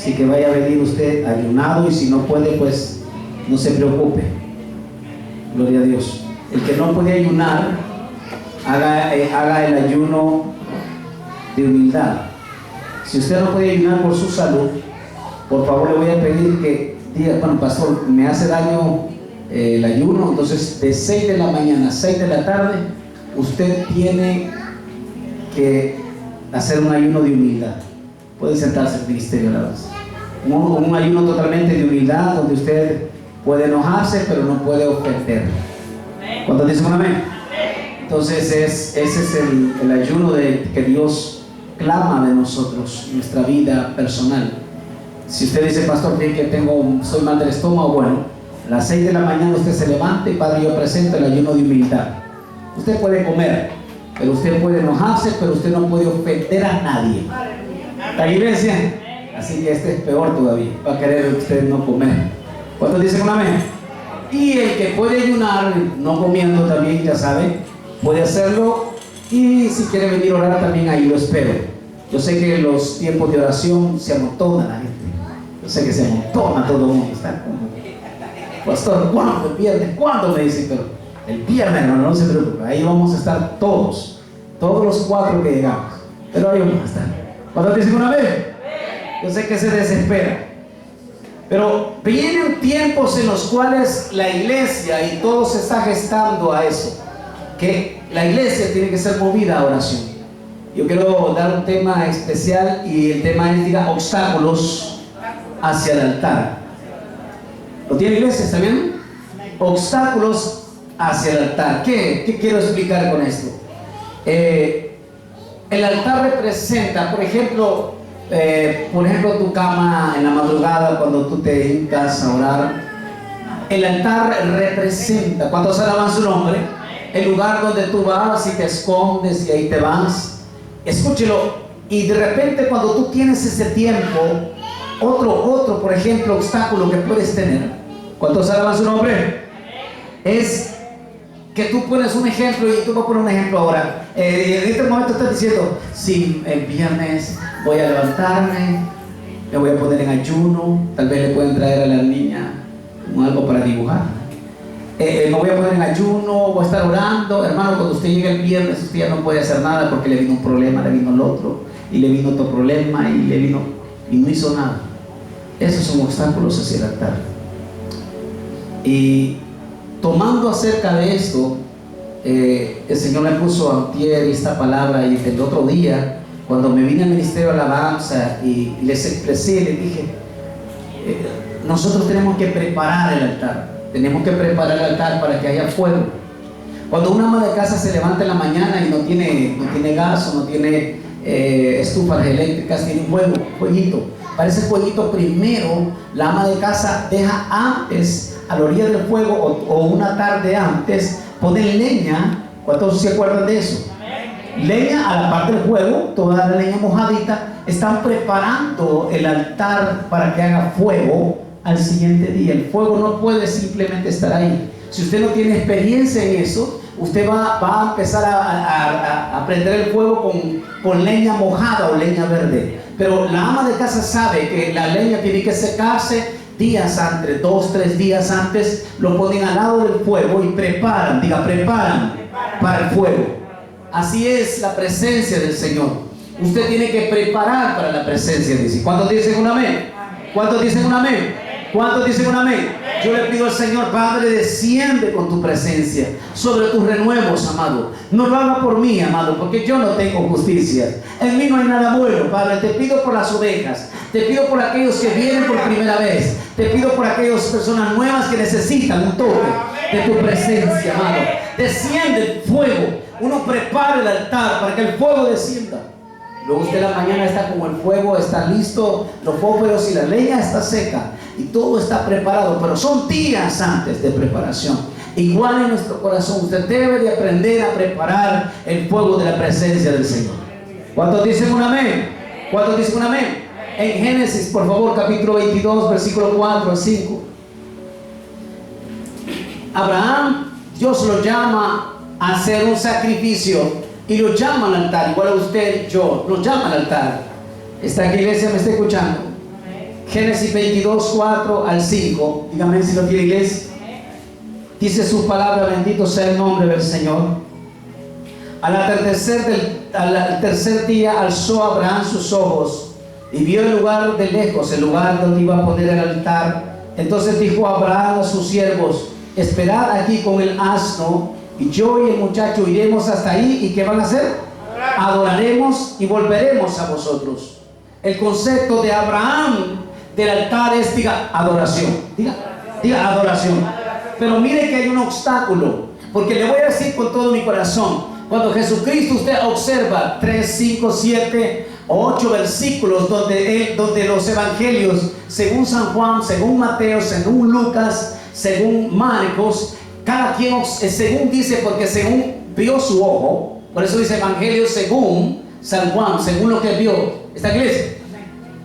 Así que vaya a venir usted ayunado, y si no puede, pues no se preocupe. Gloria a Dios. El que no puede ayunar, haga el ayuno de humildad. Si usted no puede ayunar por su salud, por favor le voy a pedir que diga: bueno, pastor, me hace daño el ayuno, entonces de 6 de la mañana a 6 de la tarde usted tiene que hacer un ayuno de humildad. Puede sentarse al ministerio, la verdad. Un ayuno totalmente de humildad, donde usted puede enojarse, pero no puede ofender. ¿Cuántos dicen un amén? Entonces ese es el ayuno que Dios clama de nosotros, nuestra vida personal. Si usted dice: pastor, que soy mal del estómago, bueno, a las 6 de la mañana usted se levanta y: Padre, yo presento el ayuno de humildad. Usted puede comer, pero usted puede enojarse, pero usted no puede ofender a nadie. ¿La iglesia? Así que este es peor todavía, va a querer usted no comer. ¿Cuántos dicen un amén? Y el que puede ayunar, no comiendo también, ya sabe, puede hacerlo. Y si quiere venir a orar también, ahí lo espero. Yo sé que en los tiempos de oración se amontona la gente. Yo sé que se amontona todo el mundo. Está como: pastor, ¿cuándo el viernes? ¿Cuándo? Me dicen. Pero el viernes, no se preocupe, ahí vamos a estar todos los 4 que llegamos. Pero ahí vamos a estar. ¿Cuántos dicen una vez? Yo sé que se desespera. Pero vienen tiempos en los cuales la iglesia, y todo se está gestando a eso, que la iglesia tiene que ser movida a oración. Yo quiero dar un tema especial, y el tema es: diga, obstáculos hacia el altar. ¿Lo tiene, iglesia? ¿Está bien? Obstáculos hacia el altar. ¿Qué quiero explicar con esto? El altar representa, por ejemplo, tu cama en la madrugada cuando tú te hincas a orar. El altar representa, cuando se alaban su nombre, el lugar donde tú vas y te escondes y ahí te vas. Escúchelo. Y de repente, cuando tú tienes ese tiempo, otro, por ejemplo, obstáculo que puedes tener, cuando se alaban su nombre, es que tú pones un ejemplo, y tú vas a poner un ejemplo ahora. En este momento estás diciendo: sí, el viernes voy a levantarme, me voy a poner en ayuno, tal vez le pueden traer a la niña algo para dibujar. Me voy a poner en ayuno, voy a estar orando. Hermano, cuando usted llega el viernes, usted ya no puede hacer nada, porque le vino un problema, le vino el otro, y le vino otro problema, y no hizo nada. Esos son obstáculos hacia el altar. Y tomando acerca de esto, el Señor me puso antier esta palabra, y el otro día, cuando me vine al ministerio de alabanza y les expresé, les dije: nosotros tenemos que preparar el altar. Tenemos que preparar el altar para que haya fuego. Cuando una ama de casa se levanta en la mañana y no tiene gas, o no tiene estufas eléctricas, tiene un fueguito. Para ese fueguito, primero la ama de casa deja antes, a la orilla del fuego, o una tarde antes, ponen leña. ¿Cuántos se acuerdan de eso? Leña a la parte del fuego, toda la leña mojadita. Están preparando el altar para que haga fuego al siguiente día. El fuego no puede simplemente estar ahí. Si usted no tiene experiencia en eso, usted va a empezar a prender el fuego con leña mojada o leña verde. Pero la ama de casa sabe que la leña tiene que secarse días antes, 2-3 días antes. Lo ponen al lado del fuego y preparan para el fuego. Así es la presencia del Señor. Usted tiene que preparar para la presencia de Dios. ¿Cuántos dicen un amén? ¿Cuántos dicen un amén? ¿Cuántos dicen un amén? Yo le pido al Señor: Padre, desciende con tu presencia sobre tus renuevos, amado. No lo haga por mí, amado, porque yo no tengo justicia. En mí no hay nada bueno, Padre. Te pido por las ovejas. Te pido por aquellos que vienen por primera vez. Te pido por aquellas personas nuevas que necesitan un toque de tu presencia, amado. Desciende el fuego. Uno prepara el altar para que el fuego descienda. Luego usted en la mañana está como el fuego, está listo, los fósforos y la leña está seca, y todo está preparado, pero son días antes de preparación. Igual en nuestro corazón, usted debe de aprender a preparar el fuego de la presencia del Señor. ¿Cuántos dicen un amén? ¿Cuántos dicen un amén? En Génesis, por favor, capítulo 22, versículo 4 al 5. Abraham, Dios lo llama a hacer un sacrificio, y lo llama al altar. Igual a usted y yo, lo llama al altar. ¿Esta iglesia me está escuchando? Génesis 22, 4 al 5. Dígame si lo tiene, iglesia. Dice su palabra, bendito sea el nombre del Señor. Al tercer día alzó Abraham sus ojos y vio el lugar de lejos, el lugar donde iba a poner el altar. Entonces dijo Abraham a sus siervos: esperad aquí con el asno, y yo y el muchacho iremos hasta ahí. ¿Y qué van a hacer? Adoraremos y volveremos a vosotros. El concepto de Abraham del altar es, diga, adoración. Diga adoración. Pero mire que hay un obstáculo, porque le voy a decir con todo mi corazón, cuando Jesucristo, usted observa 3, 5, 7, 8 versículos donde los evangelios, según San Juan, según Mateo, según Lucas, según Marcos, cada quien según dice, porque según vio su ojo, por eso dice evangelio según San Juan, según lo que vio esta iglesia.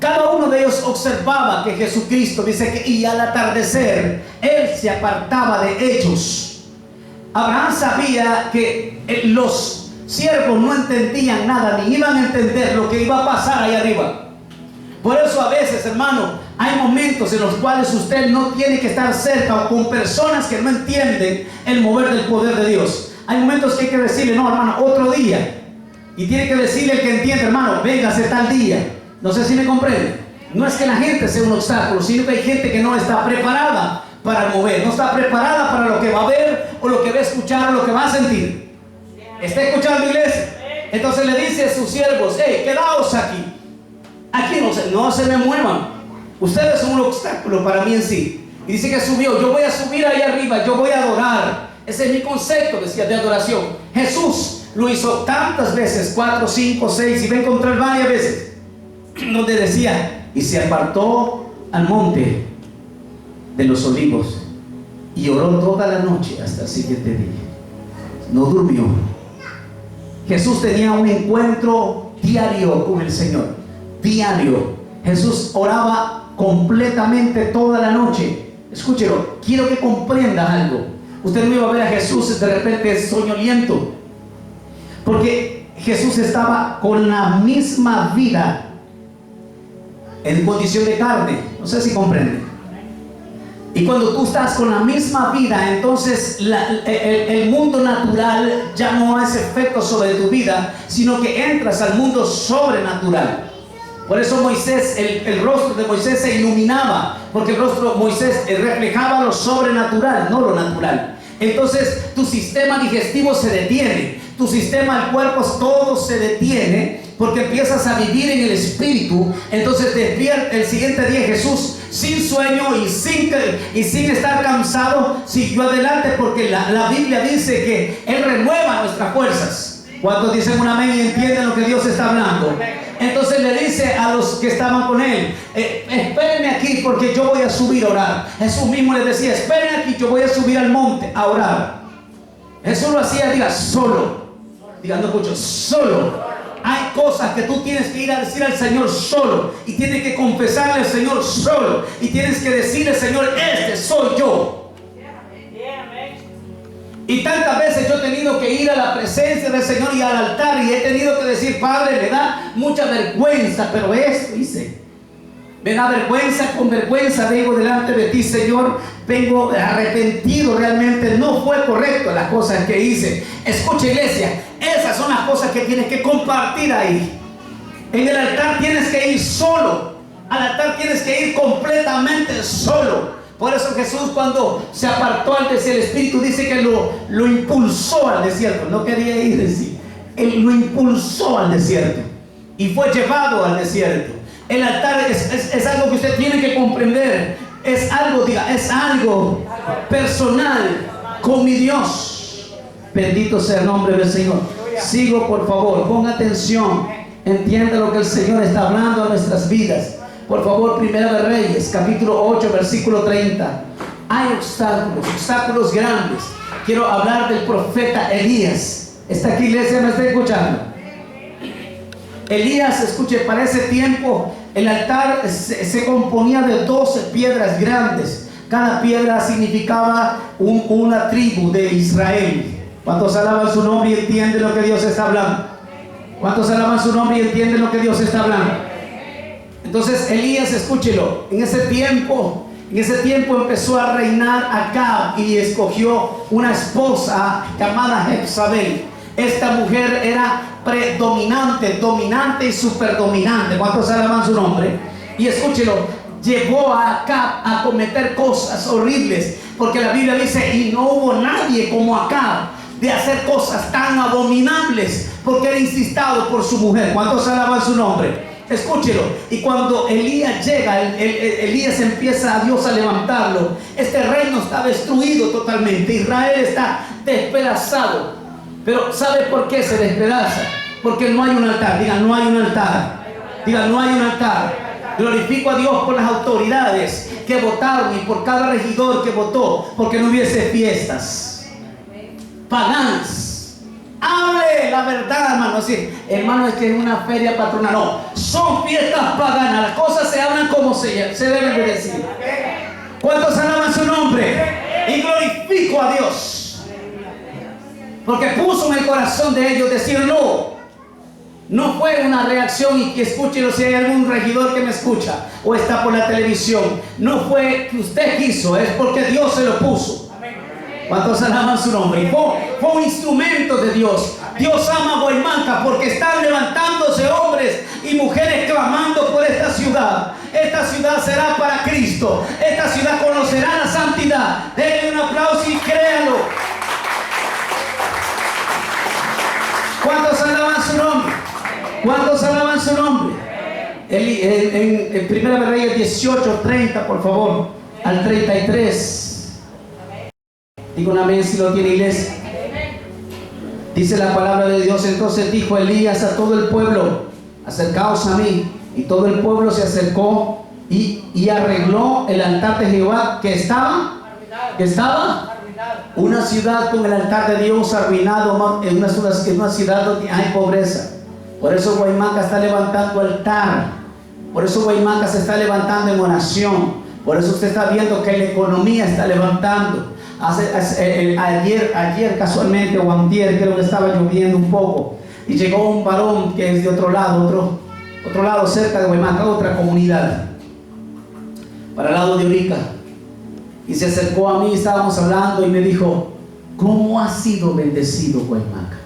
Cada uno de ellos observaba que Jesucristo dice que y al atardecer él se apartaba de ellos. Abraham sabía que los siervos no entendían nada, ni iban a entender lo que iba a pasar ahí arriba. Por eso a veces, hermano, hay momentos en los cuales usted no tiene que estar cerca o con personas que no entienden el mover del poder de Dios. Hay momentos que hay que decirle: no, hermano, otro día. Y tiene que decirle el que entiende: hermano, véngase tal día. No sé si me comprende. No es que la gente sea un obstáculo, sino que hay gente que no está preparada para mover, no está preparada para lo que va a ver o lo que va a escuchar o lo que va a sentir. ¿Está escuchando, iglesia? Entonces le dice a sus siervos: hey, quedaos aquí. Aquí no se me muevan. Ustedes son un obstáculo para mí en sí. Y dice que subió. Yo voy a subir ahí arriba, yo voy a adorar. Ese es mi concepto, decía, de adoración. Jesús lo hizo tantas veces, 4, 5, 6, y va a encontrar varias veces donde decía: y se apartó al monte de los olivos y oró toda la noche hasta el siguiente día. No durmió. Jesús tenía un encuentro diario con el Señor. Diario. Jesús oraba completamente toda la noche. Escúchelo, quiero que comprenda algo. Usted no iba a ver a Jesús de repente soñoliento, porque Jesús estaba con la misma vida en condición de carne. No sé si comprende. Y cuando tú estás con la misma vida, entonces el mundo natural ya no hace efecto sobre tu vida, sino que entras al mundo sobrenatural. Por eso Moisés, el rostro de Moisés se iluminaba, porque el rostro de Moisés reflejaba lo sobrenatural, no lo natural. Entonces tu sistema digestivo se detiene, tu sistema, el cuerpo, todo se detiene, porque empiezas a vivir en el espíritu. Entonces despierta el siguiente día Jesús sin sueño y sin estar cansado, siguió adelante, porque la Biblia dice que Él renueva nuestras fuerzas. ¿Cuántos dicen un amén y entienden lo que Dios está hablando? Entonces le dice a los que estaban con él: espérenme aquí, porque yo voy a subir a orar. Jesús mismo les decía: esperen aquí, yo voy a subir al monte a orar. Jesús lo hacía, diga, solo. Diga, no escucho, solo. Hay cosas que tú tienes que ir a decir al Señor solo, y tienes que confesarle al Señor solo, y tienes que decirle: Señor, este soy yo. Y tantas veces yo he tenido que ir a la presencia del Señor y al altar, y he tenido que decir: Padre, me da mucha vergüenza, pero esto hice. Me da vergüenza, con vergüenza vengo delante de ti, Señor. Vengo arrepentido, realmente no fue correcto las cosas que hice. Escucha, iglesia, esas son las cosas que tienes que compartir ahí. En el altar tienes que ir solo. Al altar tienes que ir completamente solo. Por eso Jesús, cuando se apartó al desierto, el Espíritu dice que lo impulsó al desierto. No quería ir, decir. Él lo impulsó al desierto y fue llevado al desierto. El altar es algo que usted tiene que comprender. Es algo, diga, es algo personal con mi Dios. Bendito sea el nombre del Señor. Sigo, por favor, ponga atención. Entienda lo que el Señor está hablando a nuestras vidas. Por favor, Primera de Reyes, capítulo 8, versículo 30. Hay obstáculos grandes. Quiero hablar del profeta Elías. ¿Está aquí, iglesia? ¿Me está escuchando? Elías, escuche, para ese tiempo el altar se componía de 12 piedras grandes. Cada piedra significaba una tribu de Israel. ¿Cuántos alaban su nombre y entienden lo que Dios está hablando? ¿Cuántos alaban su nombre y entienden lo que Dios está hablando? Entonces Elías, escúchelo, en ese tiempo empezó a reinar Acab y escogió una esposa llamada Jezabel. Esta mujer era predominante, dominante y superdominante. ¿Cuántos alaban su nombre? Y escúchelo, llevó a Acab a cometer cosas horribles, porque la Biblia dice, y no hubo nadie como Acab de hacer cosas tan abominables, porque era insistado por su mujer. ¿Cuántos alaban su nombre? Escúchelo. Y cuando Elías llega, Elías empieza a Dios a levantarlo. Este reino está destruido totalmente. Israel está despedazado. Pero ¿sabe por qué se despedaza? Porque no hay un altar. Digan, no hay un altar. Digan, no hay un altar. Glorifico a Dios por las autoridades que votaron y por cada regidor que votó, porque no hubiese fiestas paganas. Hable la verdad, hermano. Sí, hermano, es que es una feria patronal. No, son fiestas paganas. Las cosas se hablan como se deben de decir. ¿Cuántos alaban su nombre? Y glorifico a Dios, porque puso en el corazón de ellos decir no. No fue una reacción, y que escúchelo si hay algún regidor que me escucha o está por la televisión. No fue que usted quiso, es porque Dios se lo puso. ¿Cuántos alaban su nombre? Fue un instrumento de Dios. Dios ama a Guaymanca porque están levantándose hombres y mujeres clamando por esta ciudad. Esta ciudad será para Cristo. Esta ciudad conocerá la santidad. Denle un aplauso y créalo. ¿Cuántos alaban su nombre? ¿Cuántos alaban su nombre? En Primera de Reyes 18:30, por favor, al 33. Digo un amén si lo tiene, iglesia. Dice la palabra de Dios: entonces dijo Elías a todo el pueblo, acercaos a mí. Y todo el pueblo se acercó y arregló el altar de Jehová que estaba una ciudad con el altar de Dios arruinado, en una ciudad donde hay pobreza. Por eso Guaymanca está levantando altar. Por eso Guaymanca se está levantando en oración. Por eso usted está viendo que la economía está levantando. Ayer casualmente, o antier, creo que estaba lloviendo un poco, y llegó un varón que es de otro lado cerca de Guaymanca, otra comunidad, para el lado de Urica, y se acercó a mí, estábamos hablando y me dijo: ¿cómo ha sido bendecido Guaymanca?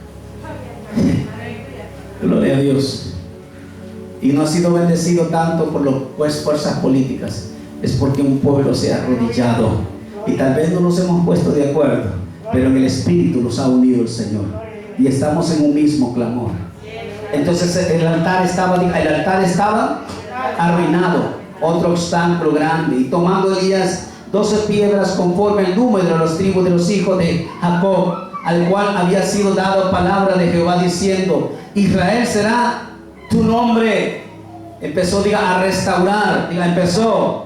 Gloria a Dios. Y no ha sido bendecido tanto por las fuerzas políticas, es porque un pueblo se ha arrodillado. Y tal vez no nos hemos puesto de acuerdo, pero en el Espíritu nos ha unido el Señor y estamos en un mismo clamor. Entonces el altar estaba arruinado, otro obstáculo grande. Y tomando Elías 12 piedras conforme el número de los tribus de los hijos de Jacob, al cual había sido dado palabra de Jehová diciendo: Israel será tu nombre. Empezó a restaurar. Empezó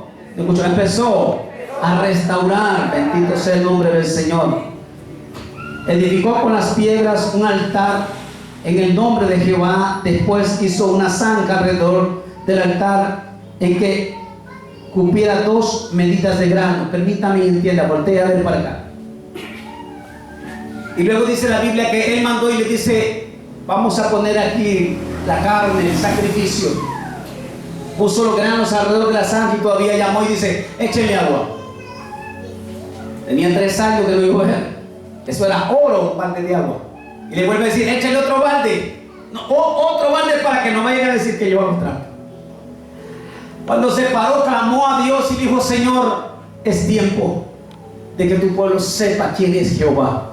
a restaurar. Bendito sea el nombre del Señor. Edificó con las piedras un altar en el nombre de Jehová. Después hizo una zanja alrededor del altar en que cupiera 2 medidas de grano. Permítame y entienda, voltea a ver para acá. Y luego dice la Biblia que él mandó y le dice: vamos a poner aquí la carne, el sacrificio. Puso los granos alrededor de la zanja y todavía llamó y dice: échenle agua. Tenían 3 años que no iba a ver. Eso era oro, un balde de agua. Y le vuelve a decir: échale otro balde. No, otro balde para que no vayan a decir que yo hago trampa. Cuando se paró, clamó a Dios y dijo: Señor, es tiempo de que tu pueblo sepa quién es Jehová.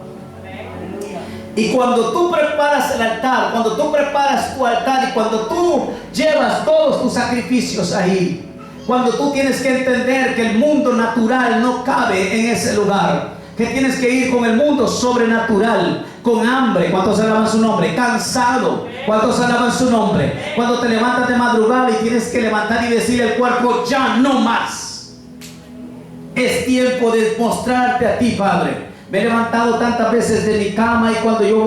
Y cuando tú preparas el altar, cuando tú preparas tu altar y cuando tú llevas todos tus sacrificios ahí, cuando tú tienes que entender que el mundo natural no cabe en ese lugar, que tienes que ir con el mundo sobrenatural, con hambre. ¿Cuántos alaban su nombre? Cansado. ¿Cuántos alaban su nombre? Cuando te levantas de madrugada y tienes que levantar y decirle al cuerpo: ya no más. Es tiempo de mostrarte a ti, Padre. Me he levantado tantas veces de mi cama y cuando yo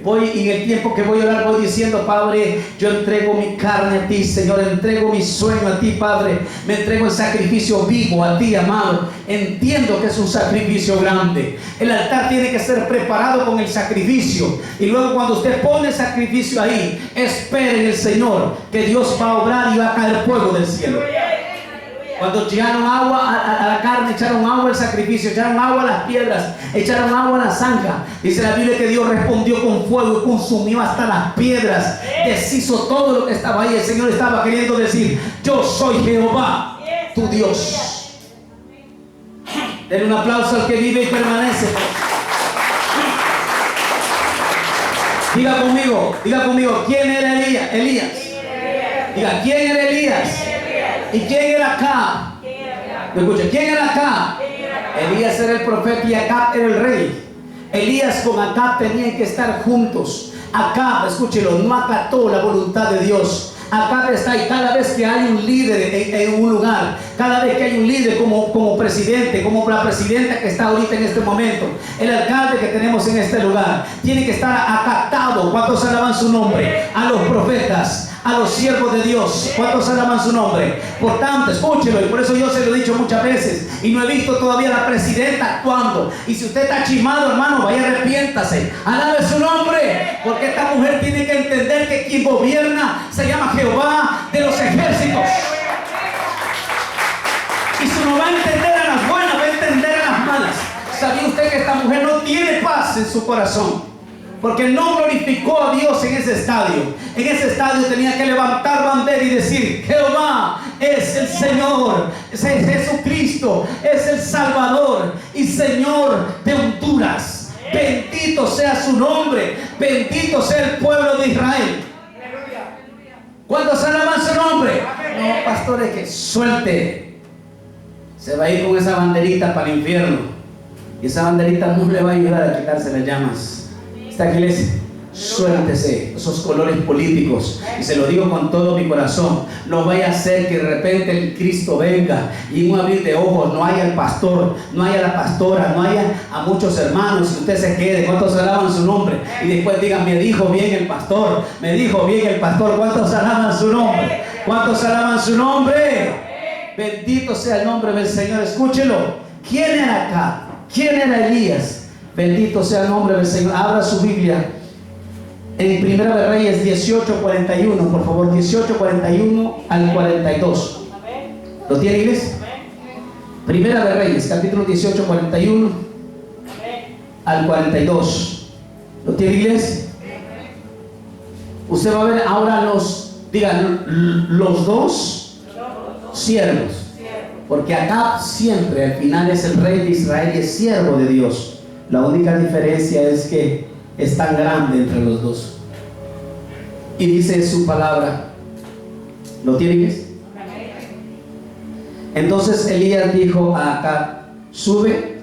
voy y en el tiempo que voy a orar voy diciendo: Padre, yo entrego mi carne a ti, Señor, entrego mi sueño a ti, Padre, me entrego el sacrificio vivo a ti, amado. Entiendo que es un sacrificio grande. El altar tiene que ser preparado con el sacrificio, y luego cuando usted pone el sacrificio ahí, espere en el Señor que Dios va a obrar y va a caer fuego del cielo. Cuando echaron agua a la carne, echaron agua al sacrificio, echaron agua a las piedras, echaron agua a la zanja, dice la Biblia que Dios respondió con fuego y consumió hasta las piedras, deshizo todo lo que estaba ahí. El Señor estaba queriendo decir: yo soy Jehová, tu Dios. Denle un aplauso al que vive y permanece. Diga conmigo, ¿quién era Elías? Diga, ¿quién era Elías? ¿Y quién era Acab? ¿Me escucha? ¿Quién era Acab? Elías era el profeta y Acab era el rey. Elías con Acab tenían que estar juntos. Acab, escúchelo, no acató la voluntad de Dios. Acab está, y cada vez que hay un líder en un lugar, cada vez que hay un líder como presidente, como la presidenta que está ahorita en este momento, el alcalde que tenemos en este lugar, tiene que estar acatado. ¿Cuántos alaban su nombre? A los profetas, a los siervos de Dios. ¿Cuántos alaban su nombre? Por tanto, escúchelo, y por eso yo se lo he dicho muchas veces, y no he visto todavía a la presidenta actuando. Y si usted está chimado, hermano, vaya, arrepiéntase, alabe su nombre, porque esta mujer tiene que entender que quien gobierna se llama Jehová de los ejércitos. Y si no va a entender a las buenas, va a entender a las malas. ¿Sabía usted que esta mujer no tiene paz en su corazón? Porque no glorificó a Dios en ese estadio. En ese estadio tenía que levantar bandera y decir: Jehová es el Señor, es Jesucristo, es el Salvador y Señor de Honduras. Bendito sea su nombre, bendito sea el pueblo de Israel. ¿Cuántos alaban su nombre? No, pastores, que suelte. Se va a ir con esa banderita para el infierno, y esa banderita no le va a ayudar a quitarse las llamas. Esta iglesia, suéltese esos colores políticos, y se lo digo con todo mi corazón. No vaya a ser que de repente el Cristo venga y en un abrir de ojos no haya el pastor, no haya la pastora, no haya a muchos hermanos, y usted se quede. ¿Cuántos alaban su nombre? Y después digan: me dijo bien el pastor, me dijo bien el pastor. ¿Cuántos alaban su nombre? ¿Cuántos alaban su nombre? Bendito sea el nombre del Señor. Escúchelo. ¿Quién era acá? ¿Quién era Elías? Bendito sea el nombre del Señor. Abra su Biblia en Primera de Reyes 18:41, por favor, 18:41 al 42. ¿Lo tiene, iglesia? Primera de Reyes, capítulo 18:41 al 42. ¿Lo tiene, iglesia? Usted va a ver ahora los dos siervos. Porque Acab siempre al final es el rey de Israel y es siervo de Dios. La única diferencia es que es tan grande entre los dos. Y dice su palabra. ¿Lo tienes? Entonces Elías dijo a Acab: sube,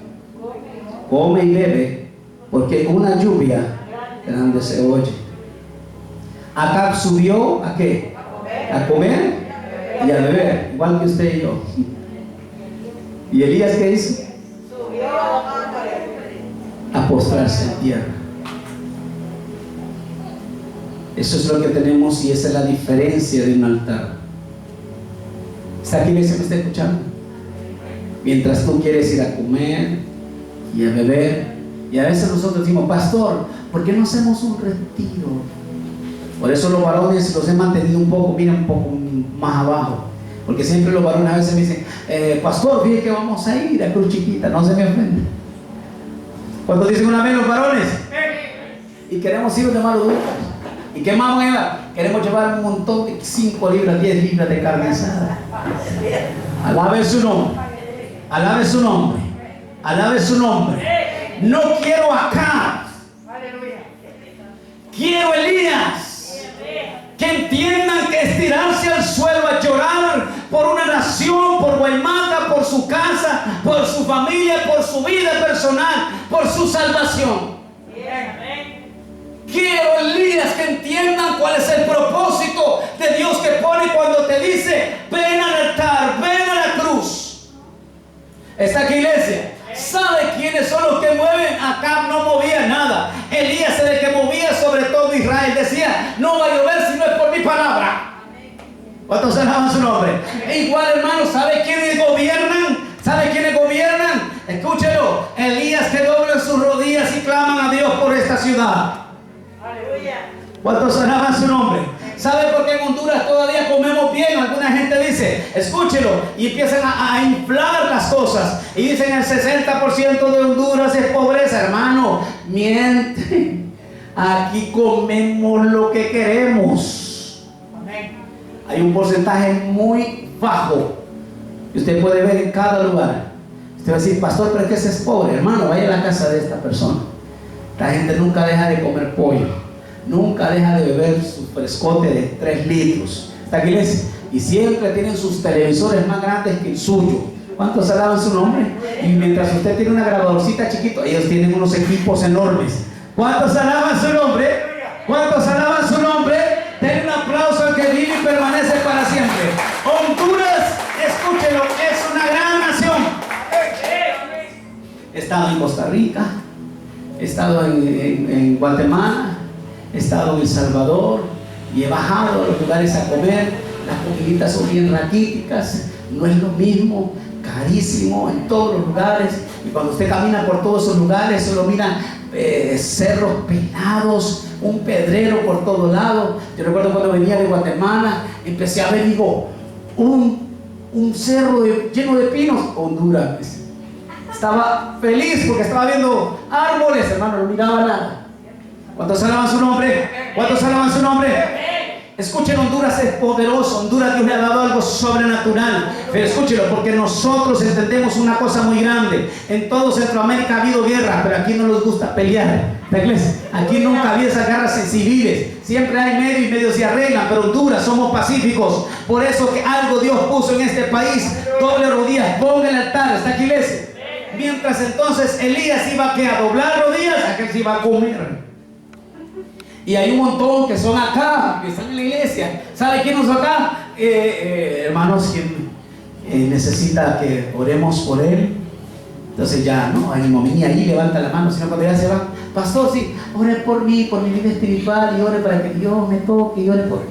come y bebe, porque una lluvia grande se oye. Acab subió ¿a qué? A comer y a beber, igual que usted y yo. ¿Y Elías qué hizo? A postrarse en tierra. Eso es lo que tenemos, y esa es la diferencia de un altar. ¿Está aquí, iglesia, me está escuchando? Mientras tú quieres ir a comer y a beber, y a veces nosotros decimos: pastor, ¿por qué no hacemos un retiro? Por eso los varones los he mantenido un poco más abajo, porque siempre los varones a veces me dicen: pastor, fíjate que vamos a ir a Cruz Chiquita, no se me ofende. Cuando dicen un amén los varones, y queremos ir de malo duro. ¿Y qué más vamos a llevar? Queremos llevar un montón de 5 libras, 10 libras de carne asada. Alabe su nombre, alabe su nombre, alabe su nombre. No quiero acá, quiero Elías. Que entiendan que estirarse al suelo a llorar por una nación, por Guaymata, por su casa, por su familia, por su vida personal, por su salvación. Quiero Elías que entiendan cuál es el propósito de Dios que pone cuando te dice: ven al altar, ven a la cruz. ¿Está aquí, iglesia? ¿Sabe quiénes son los que mueven Acab no movía nada. Elías era el que movía sobre todo Israel. Decía, no va a llover si no es por mi palabra. ¿Cuántos alaban su nombre? E igual, hermanos, ¿sabe quiénes gobiernan? ¿Sabe quiénes gobiernan? Escúchelo. Elías que dobla sus rodillas y claman a Dios por esta ciudad. Aleluya. ¿Cuántos alaban su nombre? ¿Sabe por qué en Honduras todavía comemos bien? Alguna gente dice, escúchelo, y empiezan a inflar las cosas. Y dicen el 60% de Honduras es pobreza. Hermano, mienten. Aquí comemos lo que queremos. Amén. Hay un porcentaje muy bajo. Y usted puede ver en cada lugar. Usted va a decir, pastor, pero es que ese es pobre. Hermano, vaya a la casa de esta persona. La gente nunca deja de comer pollo. Nunca deja de beber su frescote de 3 litros. ¿Está aquí, iglesia? Y siempre tienen sus televisores más grandes que el suyo. ¿Cuántos alaban su nombre? Y mientras usted tiene una grabadorcita chiquito, ellos tienen unos equipos enormes. ¿Cuántos alaban su nombre? ¿Cuántos alaban su nombre? Den un aplauso al que vive y permanece para siempre. Honduras, escúchelo, es una gran nación. He estado en Costa Rica, he estado en Guatemala, he estado en El Salvador y he bajado a los lugares a comer. Las comiditas son bien raquíticas, no es lo mismo, carísimo en todos los lugares. Y cuando usted camina por todos esos lugares, solo mira cerros pelados, un pedrero por todo lado. Yo recuerdo cuando venía de Guatemala, empecé a ver, digo, un cerro lleno de pinos. Honduras. Estaba feliz porque estaba viendo árboles, hermano, no miraba nada. ¿Cuántos alaban su nombre? ¿Cuántos alaban su nombre? Escuchen, Honduras es poderoso. Honduras, Dios le ha dado algo sobrenatural. Pero escúchelo, porque nosotros entendemos una cosa muy grande. En todo Centroamérica ha habido guerra, pero aquí no nos gusta pelear. ¿La iglesia? Aquí nunca ha habido esas guerras civiles. Siempre hay medio y medio se arreglan, pero Honduras somos pacíficos. Por eso que algo Dios puso en este país. Doble rodillas, ponga el altar. ¿Está aquí, iglesia? Mientras entonces Elías iba a doblar rodillas, aquel se iba a comer. Y hay un montón que son acá, que están en la iglesia. ¿Sabe quién nos acá? Hermanos, quien necesita que oremos por él. Entonces ya, no, ánimo, ni ahí levanta la mano, sino cuando ya se va, pastor, sí, ore por mí, por mi vida espiritual, y ore para que Dios me toque, y ore por...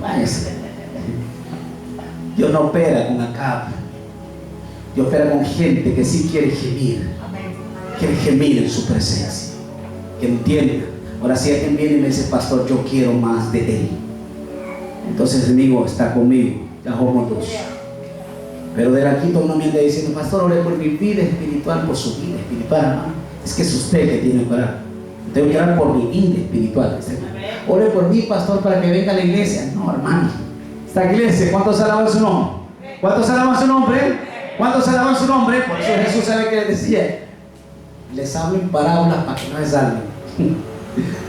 Váyase. Dios no opera con acá. Dios opera con gente que sí quiere gemir. Quiere gemir en su presencia. Que entienda. Ahora si alguien viene y me dice, pastor, yo quiero más de él, entonces el amigo está conmigo, ya somos dos. Pero de aquí no me anda diciendo, pastor, ore por mi vida espiritual, por su vida espiritual, hermano. Es que es usted que tiene que orar. Tengo que orar por mi vida espiritual. Ore por mí, pastor, para que venga a la iglesia. No, hermano. Esta iglesia, ¿cuántos alaban su nombre? ¿Cuántos alaban su nombre? ¿Cuántos alaban su nombre? Por eso Jesús sabe que les decía, les hablo en parábolas para que no se salven.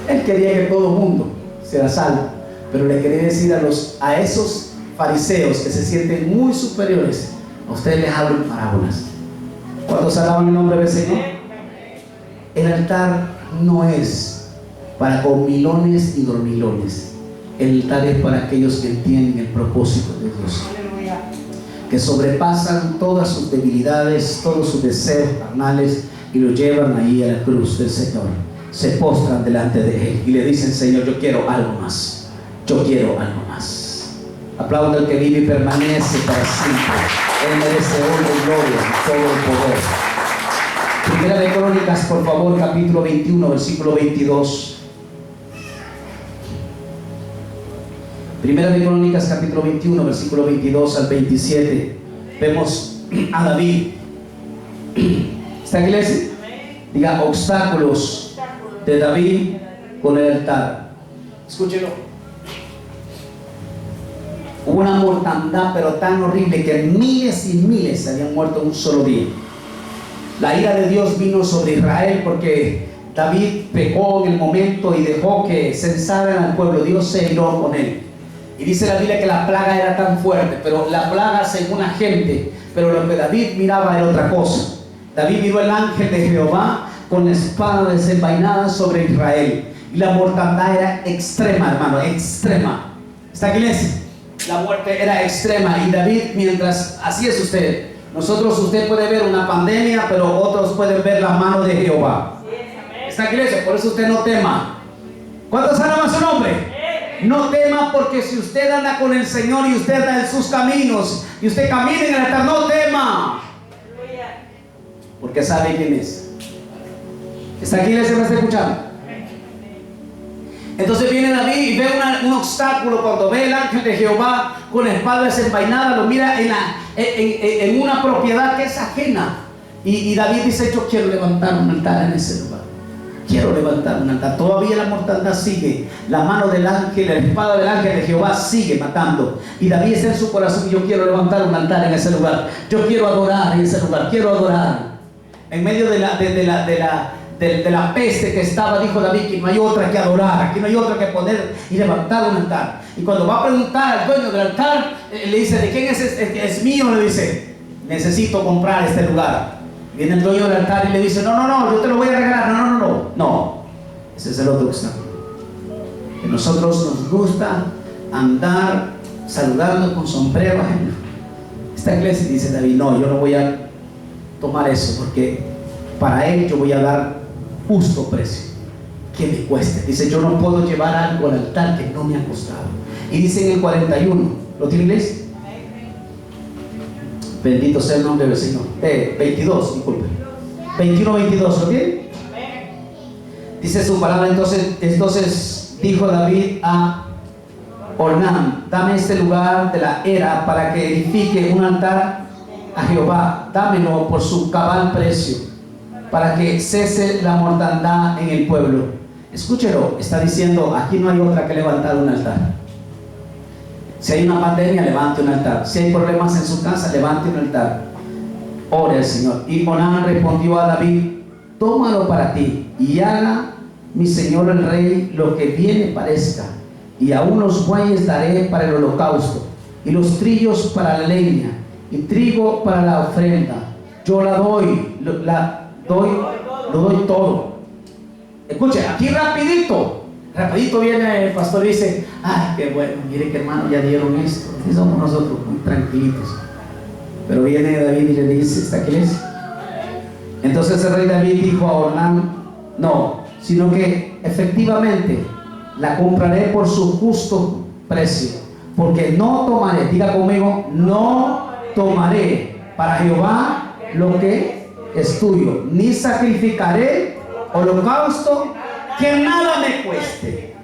Él quería que todo el mundo sea salvo, pero le quería decir a esos fariseos que se sienten muy superiores, a ustedes les hablo en parábolas. ¿Cuántos alaban el nombre del Señor? El altar no es para comilones y dormilones. El altar es para aquellos que entienden el propósito de Dios, que sobrepasan todas sus debilidades, todos sus deseos carnales y lo llevan ahí a la cruz del Señor. Se postran delante de Él y le dicen, Señor, yo quiero algo más. Yo quiero algo más. Aplauda al que vive y permanece para siempre. Él merece honra y gloria y todo el poder. Primera de Crónicas, por favor, capítulo 21, versículo 22. Primera de Crónicas, capítulo 21, versículo 22 al 27. Vemos a David. ¿Está en iglesia? Diga, obstáculos de David con el altar. Escúchelo. Hubo una mortandad pero tan horrible que miles y miles habían muerto en un solo día. La ira de Dios vino sobre Israel porque David pecó en el momento y dejó que censaran al pueblo. Dios se iró con él. Y dice la Biblia que la plaga era tan fuerte, pero la plaga según la gente, pero lo que David miraba era otra cosa. David miró el ángel de Jehová con la espada desenvainada sobre Israel. Y la mortandad era extrema, hermano, extrema. ¿Está aquí, iglesia? La muerte era extrema. Y David, mientras, así es usted, Nosotros, usted puede ver una pandemia, pero otros pueden ver las manos de Jehová. Esta iglesia, por eso usted no tema. ¿Cuántos alaban su nombre? No tema, porque si usted anda con el Señor y usted anda en sus caminos y usted camina en el altar, no tema, porque sabe quién es. ¿Esta iglesia me está escuchando? Entonces viene David y ve un obstáculo. Cuando ve el ángel de Jehová con la espada desenvainada, lo mira en una propiedad que es ajena. Y David dice: yo quiero levantar un altar en ese lugar. Quiero levantar un altar. Todavía la mortandad sigue. La mano del ángel, la espada del ángel de Jehová sigue matando. Y David está en su corazón: yo quiero levantar un altar en ese lugar. Yo quiero adorar en ese lugar. Quiero adorar. En medio de la peste que estaba, dijo David que no hay otra que adorar, que no hay otra que poner y levantar un altar. Y cuando va a preguntar al dueño del altar, le dice: ¿de quién es? Es mío. Le dice: necesito comprar este lugar. Viene el dueño del altar y le dice: no, yo te lo voy a regalar. No, ese es el otro obstáculo. Que nosotros nos gusta andar saludando con sombrero ajeno. Esta iglesia, dice David: no, yo no voy a tomar eso, porque para él yo voy a dar justo precio, que me cueste. Dice: yo no puedo llevar algo al altar que no me ha costado. Y dice en el 41, ¿lo tiene iglesia? Bendito sea el nombre del Señor. 22, disculpe. 21, 22, ¿lo tiene? Dice su palabra: entonces dijo David a Ornán: dame este lugar de la era para que edifique un altar a Jehová. Dámelo por su cabal precio, para que cese la mortandad en el pueblo. Escúchelo, está diciendo: aquí no hay otra que levantar un altar. Si hay una pandemia, levante un altar. Si hay problemas en su casa, levante un altar. Ore al Señor. Y Ornán respondió a David: tómalo para ti, y haga mi señor el rey lo que bien le parezca. Y aún los bueyes daré para el holocausto, y los trillos para la leña, y trigo para la ofrenda. Yo lo doy todo. Escuche, aquí rapidito viene el pastor y dice: ay, qué bueno, mire que hermano, ya dieron esto. Así somos nosotros, muy tranquilitos. Pero viene David y le dice: ¿esta qué es? Entonces el rey David dijo a Ornán: no, sino que efectivamente la compraré por su justo precio, porque no tomaré, diga conmigo, no tomaré para Jehová lo que es tuyo, ni sacrificaré holocausto que nada me cueste.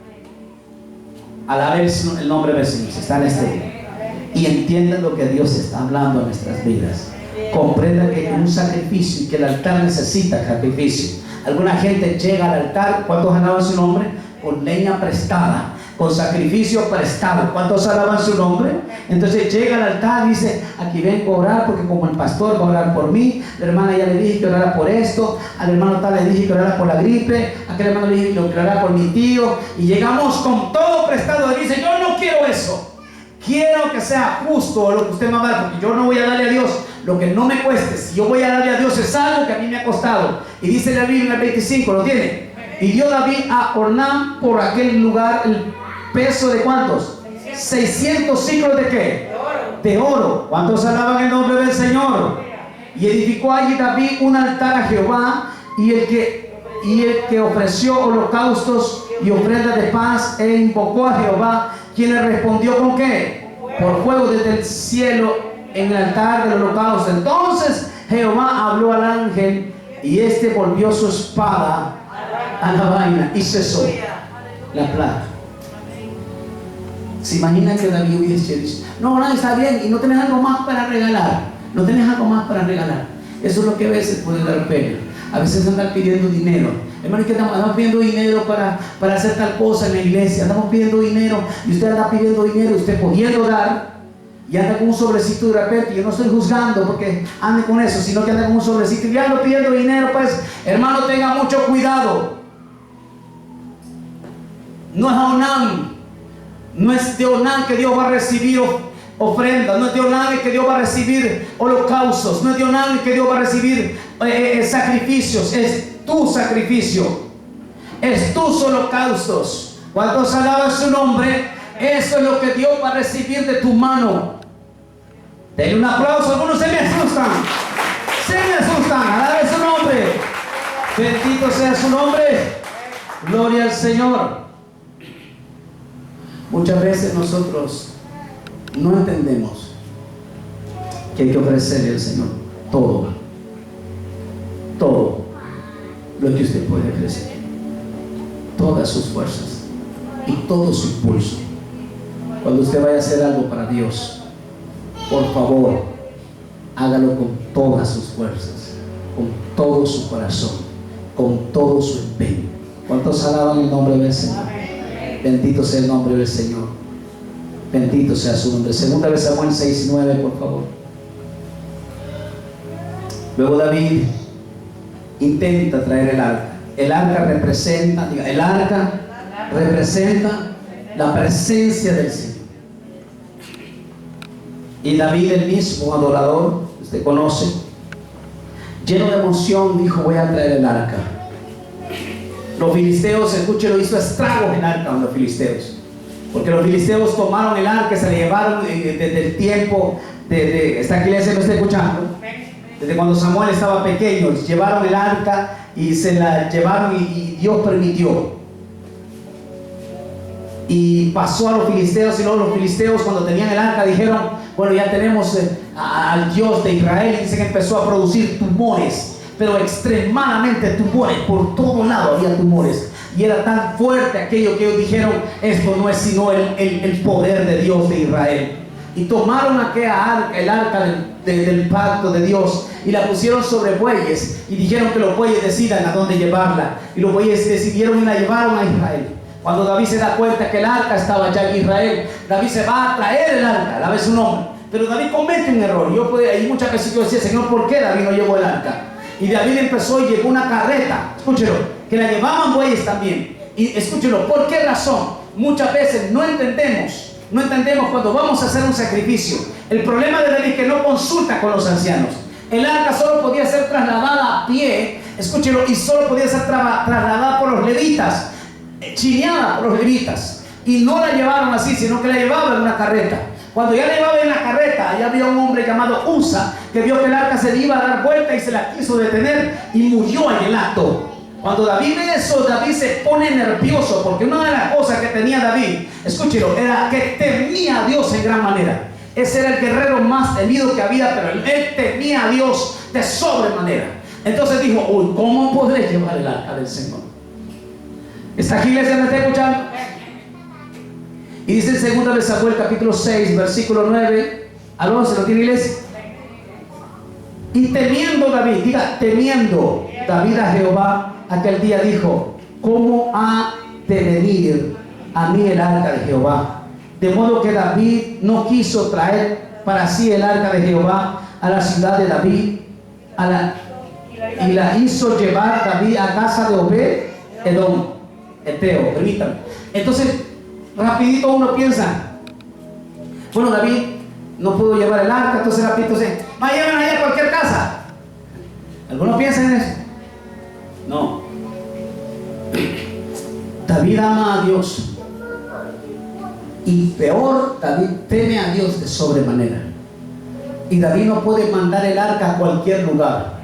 Alabe el nombre del Señor. Está en este día y entienda lo que Dios está hablando en nuestras vidas. Comprenda que es un sacrificio y que el altar necesita sacrificio. Alguna gente llega al altar, ¿cuántos alaban su nombre? Con leña prestada, con sacrificio prestado. ¿Cuántos alaban su nombre? Entonces llega al altar y dice: aquí vengo a orar porque como el pastor va a orar por mí, la hermana ya le dije que orara por esto, al hermano tal le dije que orara por la gripe, a aquel hermano le dije que orara por mi tío, y llegamos con todo prestado. Y dice: yo no quiero eso, quiero que sea justo lo que usted me va a dar, porque yo no voy a darle a Dios lo que no me cueste. Si yo voy a darle a Dios es algo que a mí me ha costado. Y dice la Biblia en el 25, ¿lo tiene? Y dio David a Ornán por aquel lugar el peso de ¿cuántos? 600 ciclos de ¿qué? De oro. ¿Cuántos alaban el nombre del Señor? Y edificó allí David un altar a Jehová, y el que ofreció holocaustos y ofrendas de paz, e invocó a Jehová, quien le respondió ¿con qué? Por fuego desde el cielo en el altar del holocausto. Entonces Jehová habló al ángel, y este volvió su espada a la vaina y cesó la plaga. ¿Se imagina que David hubiese dicho: no, está bien, y no tenés algo más para regalar? No tenés algo más para regalar. Eso es lo que a veces puede dar pena. A veces andar pidiendo dinero. Hermano, que andamos pidiendo dinero para hacer tal cosa en la iglesia. Andamos pidiendo dinero, y usted anda pidiendo dinero, usted pudiendo dar, y anda con un sobrecito de repente. Yo no estoy juzgando porque ande con eso, sino que anda con un sobrecito y anda pidiendo dinero. Pues, hermano, tenga mucho cuidado. No es Onán, no es de Onán que Dios va a recibir ofrendas, no es de Onán que Dios va a recibir holocaustos, no es de Onán que Dios va a recibir sacrificios. Es tu sacrificio, es tus holocaustos. ¿Cuántos alaban su nombre? Eso es lo que Dios va a recibir de tu mano. Denle un aplauso, algunos se me asustan. Se me asustan, alabe su nombre. Bendito sea su nombre. Gloria al Señor. Muchas veces nosotros no entendemos que hay que ofrecerle al Señor todo lo que usted puede ofrecer, todas sus fuerzas y todo su impulso. Cuando usted vaya a hacer algo para Dios, por favor, hágalo con todas sus fuerzas, con todo su corazón, con todo su empeño. ¿Cuántos alaban el nombre del Señor? Bendito sea el nombre del Señor. Bendito sea su nombre. Segunda de Samuel 6:9, por favor. Luego David intenta traer el arca. El arca representa la presencia del Señor. Y David, el mismo adorador, usted conoce, lleno de emoción, dijo: voy a traer el arca. Los filisteos, escúchelo, hizo estragos el arca con los filisteos, porque los filisteos tomaron el arca, se la llevaron desde el tiempo de esta iglesia, ¿me está escuchando? Desde cuando Samuel estaba pequeño, llevaron el arca y se la llevaron y Dios permitió. Y pasó a los filisteos, y luego los filisteos, cuando tenían el arca, dijeron: bueno, ya tenemos al Dios de Israel. Y dice que empezó a producir tumores, pero extremadamente tumores, por todo lado había tumores. Y era tan fuerte aquello que ellos dijeron: esto no es sino el poder de Dios de Israel. Y tomaron aquella arca, el arca del pacto de Dios, y la pusieron sobre bueyes, y dijeron que los bueyes decidan a dónde llevarla. Y los bueyes decidieron y la llevaron a Israel. Cuando David se da cuenta que el arca estaba ya en Israel, David se va a traer el arca, alabe su nombre. Pero David comete un error. Y muchas veces yo decía: Señor, ¿por qué David no llevó el arca? Y David empezó y llevó una carreta, escúchelo, que la llevaban bueyes también. Y escúchelo, ¿por qué razón? Muchas veces no entendemos cuando vamos a hacer un sacrificio. El problema de David es que no consulta con los ancianos. El arca solo podía ser trasladada a pie, escúchelo, y solo podía ser trasladada por los levitas, chineada por los levitas. Y no la llevaron así, sino que la llevaban en una carreta. Cuando ya la llevaba en la carreta, allá había un hombre llamado Usa, que vio que el arca se iba a dar vuelta y se la quiso detener y murió en el acto. Cuando David ve eso, David se pone nervioso, porque una de las cosas que tenía David, escúchelo, era que temía a Dios en gran manera. Ese era el guerrero más temido que había, pero él temía a Dios de sobremanera. Entonces dijo: uy, ¿cómo podré llevar el arca del Señor? ¿Esta iglesia me está escuchando? Y dice en 2 de Samuel capítulo 6, versículo 9 al 11, ¿lo tiene, iglesia? Y temiendo David, diga, temiendo David a Jehová, aquel día dijo: ¿cómo ha de venir a mí el arca de Jehová? De modo que David no quiso traer para sí el arca de Jehová a la ciudad de David, y la hizo llevar David a casa de Obed Edom, Eteo. Permítanme. Entonces, rapidito uno piensa: bueno, David no pudo llevar el arca, entonces rapidito se lleven allá a cualquier casa. ¿Algunos piensan en eso? No. David ama a Dios, y peor, David teme a Dios de sobremanera. Y David no puede mandar el arca a cualquier lugar,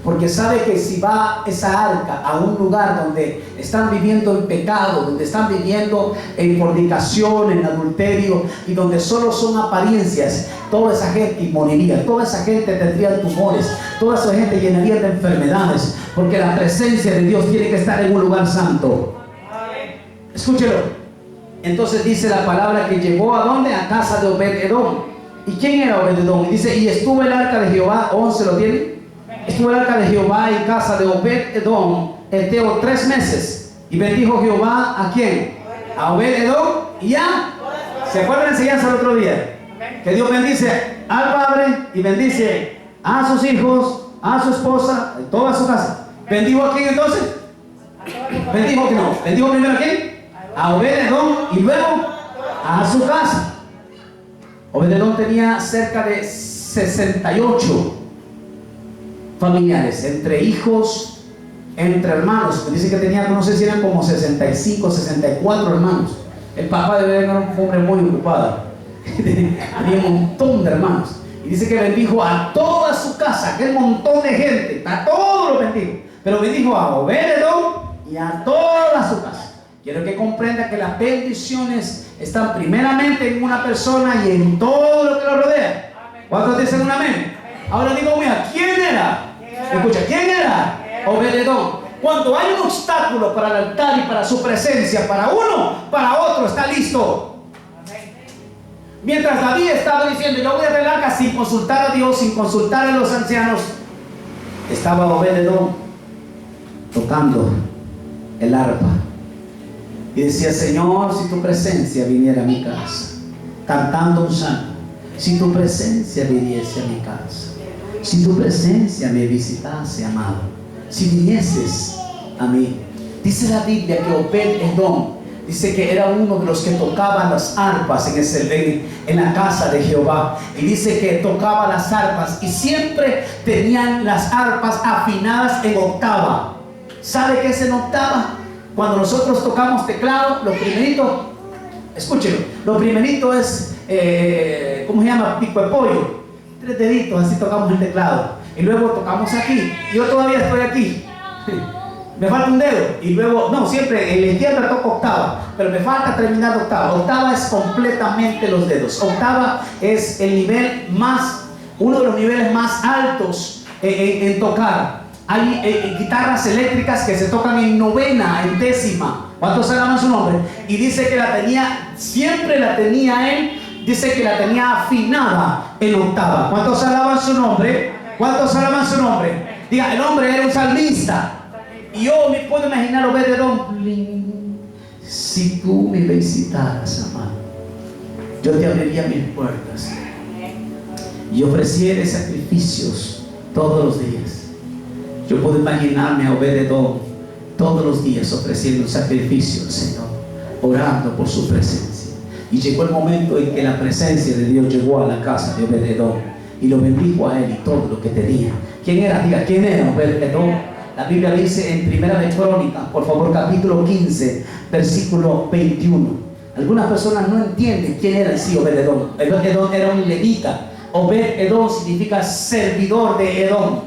porque sabe que si va esa arca a un lugar donde están viviendo en pecado, donde están viviendo en fornicación, en adulterio, y donde solo son apariencias, toda esa gente moriría, toda esa gente tendría tumores, toda esa gente llenaría de enfermedades, porque la presencia de Dios tiene que estar en un lugar santo. Escúchelo. Entonces dice la palabra que llegó ¿a dónde? A casa de Obed Edom. ¿Y quién era Obed Edom? Y dice: y estuvo el arca de Jehová, 11, ¿lo tiene? Estuvo el arca de Jehová en casa de Obed Edom, Eteo, 3 meses. Y bendijo Jehová ¿a quién? A Obed Edom. Y ya, ¿se acuerdan de la enseñanza del otro día? Que Dios bendice al padre y bendice a sus hijos, a su esposa, a toda su casa. ¿Bendijo a quién entonces? Bendijo que no. ¿Bendijo primero a quién? A Obed Edom, y luego a su casa. Obed Edom tenía cerca de 68 familiares, entre hijos, entre hermanos. Dice que tenía, no sé si eran como 65, 64 hermanos. El papá de Obed era un hombre muy ocupado. Tenía un montón de hermanos. Y dice que bendijo a toda su casa, aquel montón de gente, a todos los bendijo. Pero bendijo a Obed-Edom y a toda su casa. Quiero que comprenda que las bendiciones están primeramente en una persona y en todo lo que lo rodea. ¿Cuántos dicen un amén? Ahora digo, mira, ¿quién era? Escucha, ¿quién era? Obed-Edom. Cuando hay un obstáculo para el altar y para su presencia, para uno, para otro, está listo. Mientras David estaba diciendo, yo voy a arreglar acá sin consultar a Dios, sin consultar a los ancianos, estaba Obed-Edom tocando el arpa y decía, Señor, si tu presencia viniera a mi casa, cantando un salmo, si tu presencia viniese a mi casa, si tu presencia me visitase, amado, si vinieses a mí. Dice la Biblia que Obed-Edom, dice que era uno de los que tocaban las arpas en la casa de Jehová. Y dice que tocaba las arpas y siempre tenían las arpas afinadas en octava. ¿Sabe qué es en octava? Cuando nosotros tocamos teclado, lo primerito, escúchelo, lo primerito es, ¿cómo se llama? Pico de pollo. 3 deditos, así tocamos el teclado. Y luego tocamos aquí. Yo todavía estoy aquí. Me falta un dedo. Y luego, no, siempre en la izquierda toco octava, pero me falta terminar octava. Octava es completamente los dedos. Octava es el nivel más, uno de los niveles más altos en tocar. Hay guitarras eléctricas que se tocan en novena, en décima. ¿Cuántos alaban su nombre? Y dice que la tenía, siempre la tenía él. Dice que la tenía afinada en octava. ¿Cuántos alaban su nombre? ¿Cuántos alaban su nombre? Diga, el hombre era un salmista. Y yo me puedo imaginar a Obed-Edom. Si tú me visitaras, amado, yo te abriría mis puertas y ofreciera sacrificios todos los días. Yo puedo imaginarme a Obed-Edom todos los días ofreciendo sacrificios al Señor, orando por su presencia. Y llegó el momento en que la presencia de Dios llegó a la casa de Obed-Edom y lo bendijo a él y todo lo que tenía. ¿Quién era? Diga, ¿quién era Obed-Edom? La Biblia dice en Primera de Crónicas, por favor, capítulo 15, versículo 21. Algunas personas no entienden quién era el sí Obed-Edom. Obed-Edom era un levita. Obed-Edom significa servidor de Edom.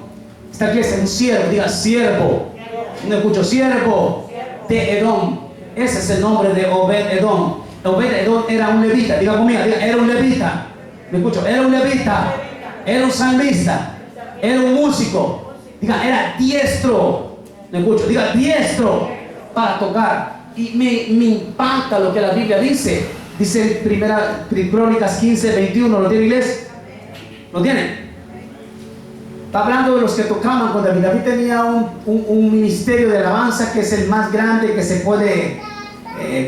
Está aquí, es un siervo, diga siervo. No escucho, siervo de Edom. Ese es el nombre de Obed-Edom. Obed-Edom era un levita, diga conmigo, diga, era un levita. Me escucho, era un levita, era un salmista, era un músico. Diga, era diestro. Me escucho, diga diestro para tocar. Y me impacta lo que la Biblia dice. Dice en Primera Crónicas 15, 21. ¿Lo tiene, iglesia? ¿Lo tiene? Está hablando de los que tocaban con David. David tenía un ministerio de alabanza que es el más grande que se puede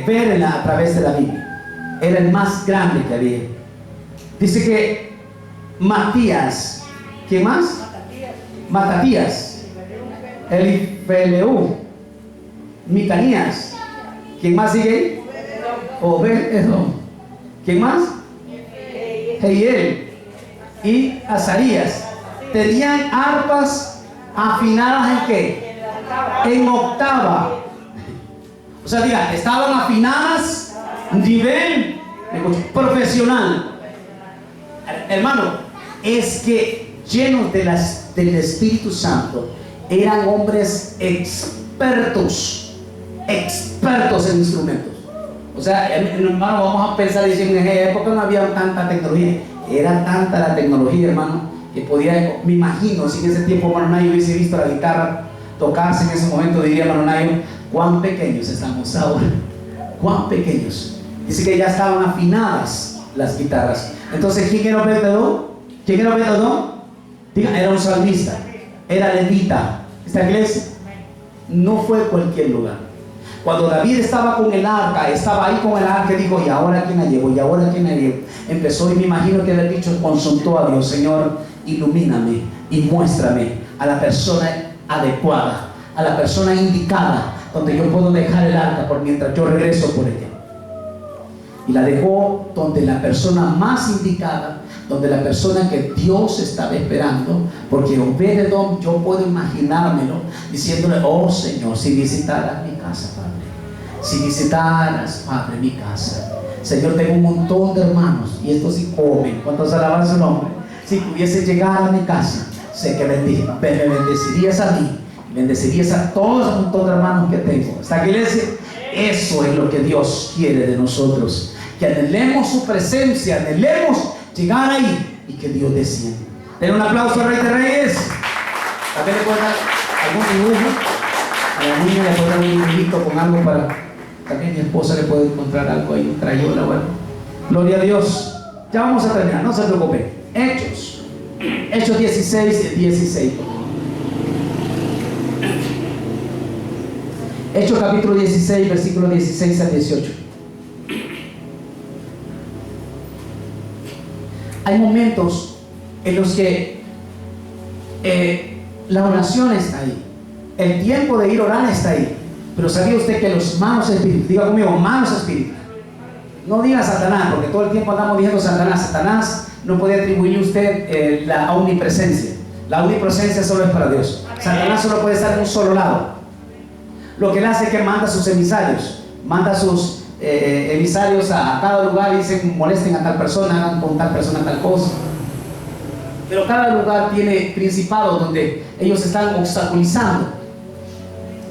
ver a través de la Biblia. Era el más grande que había. Dice que Matías, ¿quién más? Matatías, Elifeleú, Micanías. ¿Quién más sigue? Obed-Edom. ¿Quién más? Jehiel y Azarías. Tenían arpas afinadas ¿en qué? En octava. O sea, diga, estaban afinadas nivel profesional. Hermano, es que llenos del Espíritu Santo, eran hombres expertos en instrumentos. O sea, hermano, vamos a pensar, diciendo, en esa época no había tanta tecnología. Era tanta la tecnología, hermano, que podía, me imagino, si en ese tiempo hermano Nayo hubiese visto la guitarra tocarse en ese momento, diría hermano Nayo, cuán pequeños estamos ahora, cuán pequeños. Dice que ya estaban afinadas las guitarras. Entonces, ¿quién era Obed-Edom? ¿Quién era Obed-Edom? Diga, era un salmista, era levita. Esta iglesia no fue cualquier lugar. Cuando David estaba con el arca, estaba ahí con el arca, dijo, ¿y ahora quién la llevo? ¿Y ahora quién la llevo? Empezó y me imagino que había dicho, consultó a Dios, Señor, ilumíname y muéstrame a la persona adecuada, a la persona indicada, donde yo puedo dejar el arca por mientras yo regreso por ella. Y la dejó donde la persona más indicada, donde la persona que Dios estaba esperando, porque Obed-Edom, yo puedo imaginármelo diciéndole, oh Señor, si visitaras mi casa, Padre, si visitaras, Padre, mi casa, Señor, tengo un montón de hermanos y estos sí comen. ¿Cuántos alaban su nombre? si pudiese llegar a mi casa, sé que me bendecirías a mí, bendecirías a todos los montón de hermanos que tengo. Esta iglesia, eso es lo que Dios quiere de nosotros, que anhelemos su presencia, anhelemos llegar ahí y que Dios descienda. Den un aplauso al Rey de Reyes. También le pueden dar algún dibujo a la niña, le pueden dar un dibujito con algo para, también mi esposa le puede encontrar algo ahí, un crayola o algo. Gloria a Dios. Ya vamos a terminar, no se preocupen. Hechos 16, 16. Hechos capítulo 16, versículo 16 al 18. Hay momentos en los que la oración está ahí, el tiempo de ir a orar está ahí, pero ¿sabía usted que los malos espíritus, diga conmigo, malos espíritus, no diga Satanás, porque todo el tiempo andamos diciendo Satanás no puede atribuirle a usted la omnipresencia. La omnipresencia solo es para Dios. Satanás solo puede estar en un solo lado. Lo que él hace es que manda a sus emisarios, manda a sus emisarios a cada lugar y dicen, molesten a tal persona, hagan con tal persona tal cosa. Pero cada lugar tiene principados donde ellos están obstaculizando.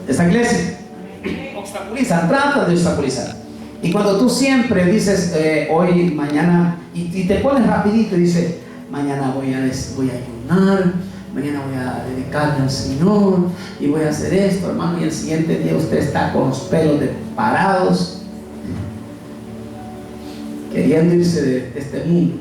Esta iglesia obstaculizan, tratan de obstaculizar. Y cuando tú siempre dices, hoy, mañana, y te pones rapidito y dices, mañana voy a ayunar, mañana voy a dedicarme al Señor y voy a hacer esto, hermano, y el siguiente día usted está con los pelos parados, queriendo irse de este mundo.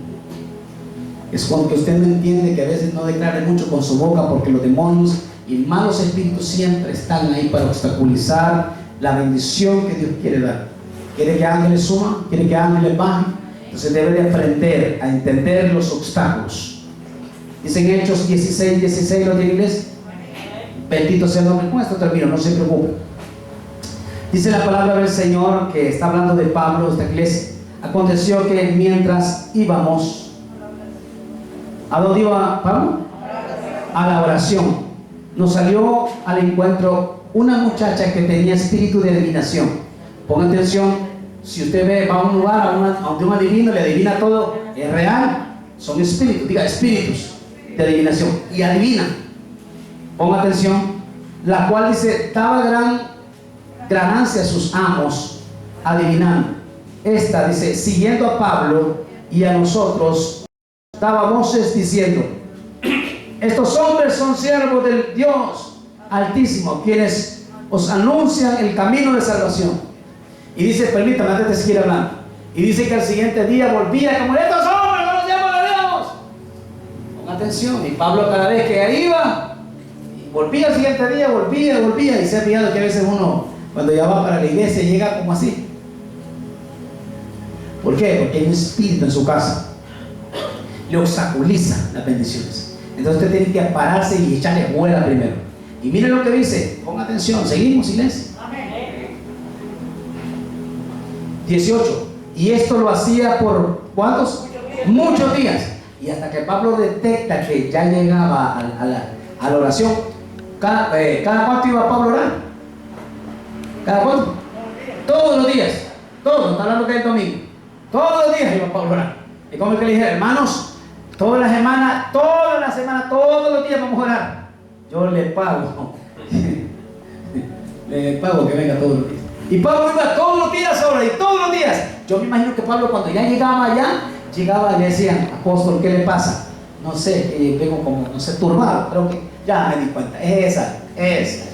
Es cuando usted no entiende que a veces no declare mucho con su boca, porque los demonios y malos espíritus siempre están ahí para obstaculizar la bendición que Dios quiere dar. Quiere que ángeles suban, quiere que ángeles bajen. Entonces debe de aprender a entender los obstáculos. Dicen Hechos 16, 16, ¿lo tiene inglés? Bendito sea el nombre. Con esto termino, no se preocupe. Dice la palabra del Señor, que está hablando de Pablo, esta iglesia. Aconteció que mientras íbamos, ¿a dónde iba Pablo? A la oración. Nos salió al encuentro una muchacha que tenía espíritu de adivinación. Ponga atención, si usted ve, va a un lugar donde un adivino le adivina todo, es real, son espíritus, diga espíritus de adivinación, y adivina. Ponga atención, la cual dice, daba gran ganancia a sus amos adivinando. Esta dice, siguiendo a Pablo y a nosotros, daba voces diciendo, estos hombres son siervos del Dios Altísimo, quienes os anuncian el camino de salvación. Y dice, permítame, antes de seguir hablando, y dice que al siguiente día volvía como, estos hombres no los llaman a Dios. Ponga atención, y Pablo cada vez que iba, volvía al siguiente día, volvía, y se ha fijado que a veces uno, cuando ya va para la iglesia, llega como así. ¿Por qué? Porque hay un espíritu en su casa, le obstaculiza las bendiciones. Entonces usted tiene que pararse y echarle fuera primero. Y miren lo que dice, ponga atención, seguimos, silencio. 18. Y esto lo hacía por ¿cuántos? Muchos días. Y hasta que Pablo detecta que ya llegaba a la oración. ¿Cada cuánto iba Pablo a orar? ¿Cada cuánto? Todos los días. Todos, está hablando que es el domingo. Todos los días iba Pablo a orar. Y como es que le dije, hermanos, toda la semana, todos los días vamos a orar. Yo le pago. Le pago que venga todos los días. Y Pablo iba todos los días ahora, y todos los días. Yo me imagino que Pablo, cuando ya llegaba allá, llegaba y le decían, apóstol, ¿qué le pasa? No sé, vengo como, no sé, turbado. Creo que ya me di cuenta. Esa es.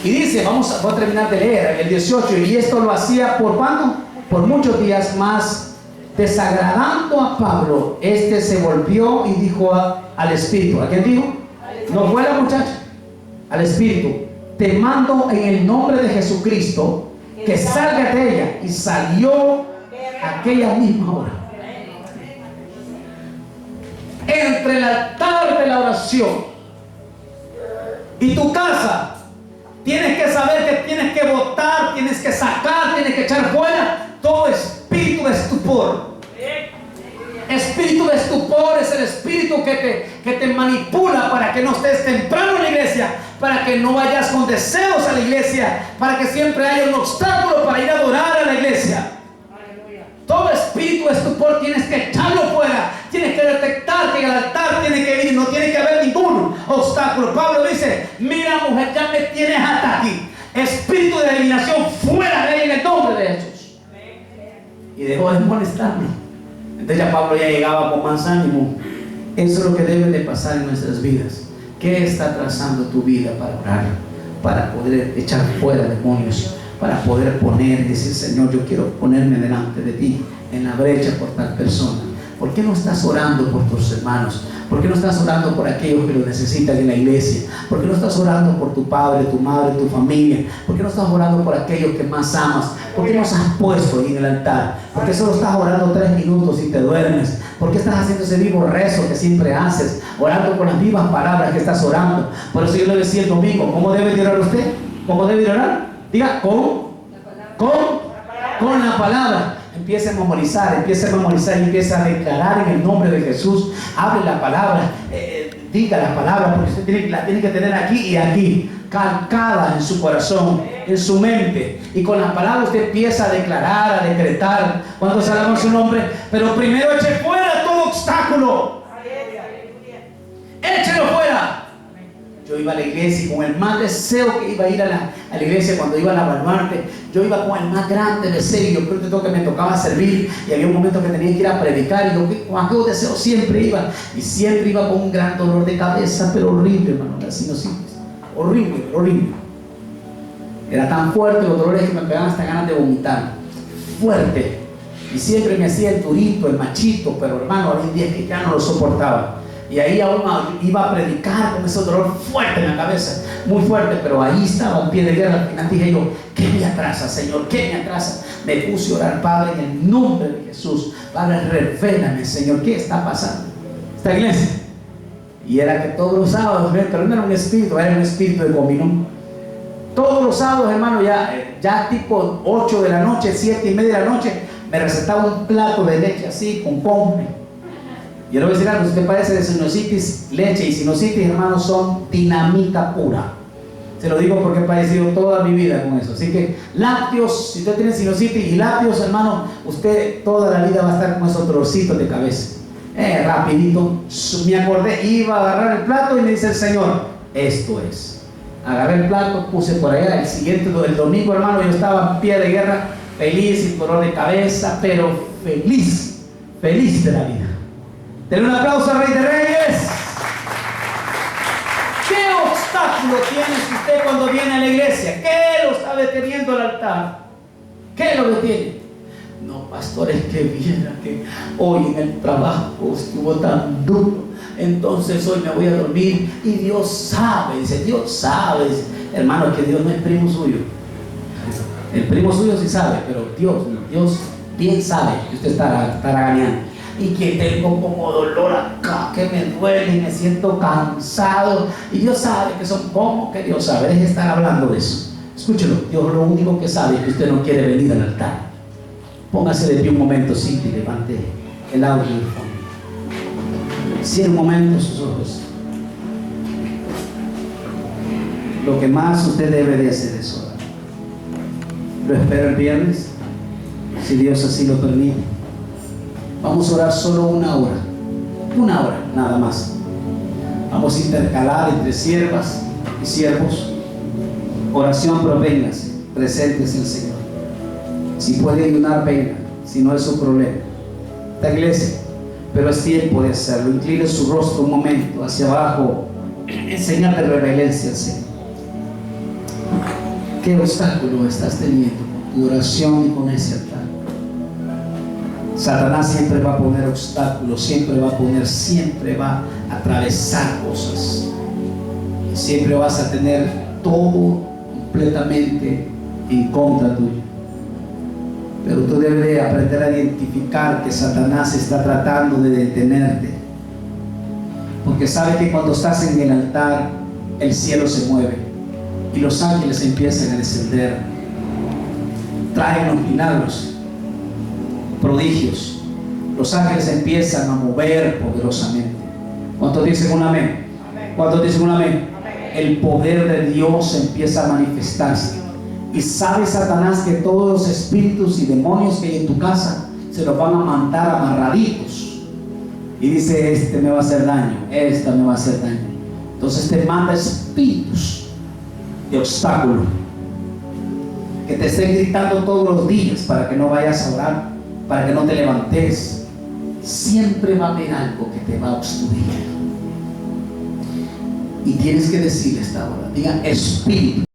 Y dice, voy a terminar de leer el 18. Y esto lo hacía por ¿cuánto? Por muchos días más. Desagradando a Pablo, se volvió y dijo al espíritu. ¿A quién dijo? No fue la muchacha. Al espíritu, te mando en el nombre de Jesucristo que salga de ella. Y salió aquella misma hora. Entre el altar de la oración y tu casa, tienes que saber que tienes que botar, tienes que sacar, tienes que echar fuera todo espíritu de estupor. Espíritu de estupor es el espíritu que te manipula para que no estés temprano en la iglesia, para que no vayas con deseos a la iglesia, para que siempre haya un obstáculo para ir a adorar a la iglesia. Todo espíritu estupor tienes que echarlo fuera. Tienes que detectar que el altar tiene que ir, no tiene que haber ningún obstáculo. Pablo dice, mira mujer, ya me tienes hasta aquí. Espíritu de adivinación, fuera de él en el nombre de Jesús. Y dejó de molestarme. Entonces ya Pablo ya llegaba con más ánimo. Eso es lo que debe de pasar en nuestras vidas. ¿Qué está trazando tu vida para orar? Para poder echar fuera demonios, para poder poner y decir, Señor, yo quiero ponerme delante de ti en la brecha por tal persona. ¿Por qué no estás orando por tus hermanos? ¿Por qué no estás orando por aquellos que lo necesitan en la iglesia? ¿Por qué no estás orando por tu padre, tu madre, tu familia? ¿Por qué no estás orando por aquellos que más amas? ¿Por qué no has puesto ahí en el altar? ¿Por qué solo estás orando 3 minutos y te duermes? ¿Por qué estás haciendo ese vivo rezo que siempre haces? Orando con las vivas palabras que estás orando. Por eso yo le decía el domingo, ¿cómo debe de orar usted? ¿Cómo debe de orar? Diga, con la palabra. Empieza a memorizar y empieza a declarar en el nombre de Jesús. Hable la palabra, diga la palabra, porque usted la tiene que tener aquí y aquí, calcada en su corazón, en su mente. Y con la palabra usted empieza a declarar, a decretar. Cuando se alaba su nombre, pero primero eche fuera todo obstáculo. Échelo fuera. Yo iba a la iglesia y con el más deseo que iba a ir a la iglesia cuando iba a la Baluarte, yo iba con el más grande deseo. Y yo creo que me tocaba servir y había un momento que tenía que ir a predicar y yo con aquel deseo siempre iba, y siempre iba con un gran dolor de cabeza, pero horrible, hermano, la sinusitis, horrible. Era tan fuerte los dolores que me pegaban hasta ganas de vomitar, fuerte, y siempre me hacía el durito, el machito, pero hermano, había días que ya no lo soportaba. Y ahí aún iba a predicar con ese dolor fuerte en la cabeza, muy fuerte, pero ahí estaba en pie de guerra. Al final dije yo, ¿qué me atrasa, Señor? ¿Qué me atrasa? Me puse a orar, Padre, en el nombre de Jesús. Padre, revélame, Señor, ¿qué está pasando? Esta iglesia. Y era que todos los sábados, pero no era un espíritu, era un espíritu de comunión. Todos los sábados, hermano, ya tipo 8 de la noche, 7:30 de la noche, me recetaba un plato de leche así, con pompe. Yo le voy a decir algo, si usted padece de sinusitis, leche y sinusitis, hermanos, son dinamita pura. Se lo digo porque he padecido toda mi vida con eso. Así que lácteos, si usted tiene sinusitis y lácteos, hermano, usted toda la vida va a estar con esos dolorcitos de cabeza. Rapidito, me acordé, iba a agarrar el plato y me dice el Señor, esto es. Agarré el plato, puse por allá, el domingo, hermano, yo estaba en pie de guerra, feliz, sin dolor de cabeza, pero feliz de la vida. Denle un aplauso al Rey de Reyes. ¿Qué obstáculo tiene usted cuando viene a la iglesia? ¿Qué lo está deteniendo al altar? ¿Qué lo detiene? No, pastor, es que viera que hoy en el trabajo estuvo tan duro, entonces hoy me voy a dormir y Dios sabe, dice, Dios sabe. Dice, hermano, que Dios no es primo suyo. El primo suyo sí sabe, pero Dios bien sabe que usted está regañando. Y que tengo como dolor acá, que me duele y me siento cansado. Y Dios sabe que son como que Dios sabe. Deje de estar hablando de eso. Escúchelo, Dios lo único que sabe es que usted no quiere venir al altar. Póngase de pie un momento, sí, y levante el audio del fondo. Cierre un momento sus ojos. Lo que más usted debe de hacer es orar. Lo espero el viernes, si Dios así lo permite. Vamos a orar solo una hora, nada más. Vamos a intercalar entre siervas y siervos. Oración, pero véngase, presentes el Señor. Si puede ayunar, venga, si no es su problema. Esta iglesia, pero es tiempo de hacerlo. Incline su rostro un momento hacia abajo, en señal de reverencia al Señor. ¿Qué obstáculo estás teniendo con tu oración y con ese altar? Satanás siempre va a poner obstáculos, siempre va a atravesar cosas. Siempre vas a tener todo completamente en contra tuyo. Pero tú debes de aprender a identificar que Satanás está tratando de detenerte. Porque sabe que cuando estás en el altar, el cielo se mueve y los ángeles empiezan a descender. Traen los milagros, prodigios. Los ángeles empiezan a mover poderosamente. ¿Cuántos dicen un amén? ¿Cuántos dicen un amén? El poder de Dios empieza a manifestarse. Y sabe Satanás que todos los espíritus y demonios que hay en tu casa se los van a mandar amarraditos. Y dice, este me va a hacer daño, esta me va a hacer daño. Entonces te manda espíritus de obstáculo que te estén gritando todos los días para que no vayas a orar, para que no te levantes. Siempre va a haber algo que te va a obstruir. Y tienes que decir esta hora, diga, espíritu